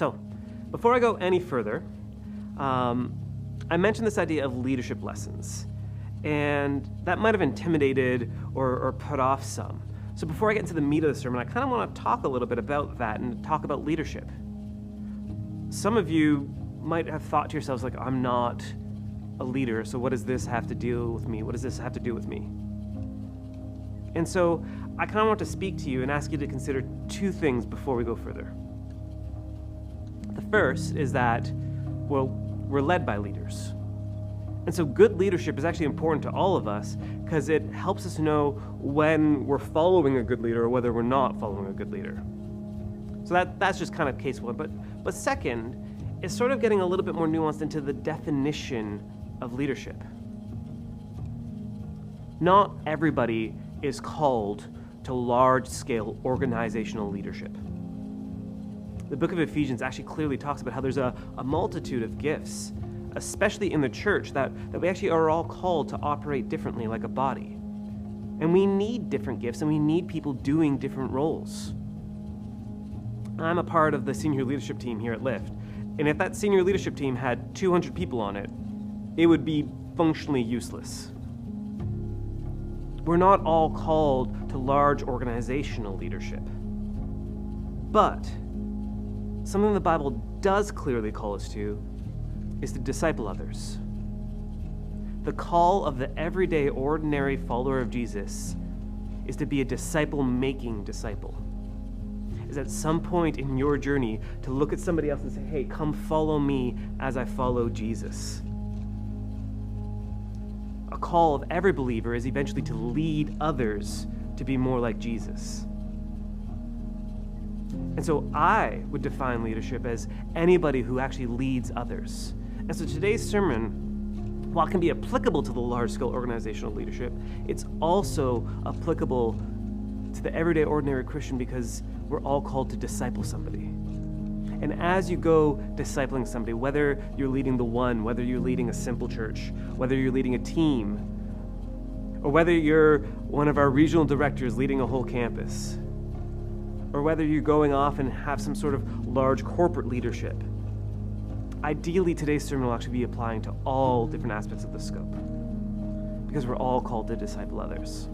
So, before I go any further, I mentioned this idea of leadership lessons, and that might have intimidated or put off some. So before I get into the meat of the sermon, I kind of want to talk a little bit about that and talk about leadership. Some of you might have thought to yourselves, like, I'm not a leader, so what does this have to do with me? What does this have to do with me? And so I kind of want to speak to you and ask you to consider two things before we go further. The first is that, well, we're led by leaders. And so good leadership is actually important to all of us because it helps us know when we're following a good leader or whether we're not following a good leader. So that's just kind of case one. But second, it's sort of getting a little bit more nuanced into the definition of leadership. Not everybody is called to large-scale organizational leadership. The book of Ephesians actually clearly talks about how there's a multitude of gifts, especially in the church, that we actually are all called to operate differently like a body. And we need different gifts, and we need people doing different roles. I'm a part of the senior leadership team here at Lift, and if that senior leadership team had 200 people on it, it would be functionally useless. We're not all called to large organizational leadership. But something the Bible does clearly call us to is to disciple others. The call of the everyday, ordinary follower of Jesus is to be a disciple-making disciple. Is at some point in your journey to look at somebody else and say, hey, come follow me as I follow Jesus. A call of every believer is eventually to lead others to be more like Jesus. And so I would define leadership as anybody who actually leads others. And so today's sermon, while it can be applicable to the large-scale organizational leadership, it's also applicable to the everyday, ordinary Christian because we're all called to disciple somebody. And as you go discipling somebody, whether you're leading the one, whether you're leading a simple church, whether you're leading a team, or whether you're one of our regional directors leading a whole campus, or whether you're going off and have some sort of large corporate leadership, ideally today's sermon will actually be applying to all different aspects of the scope, because we're all called to disciple others.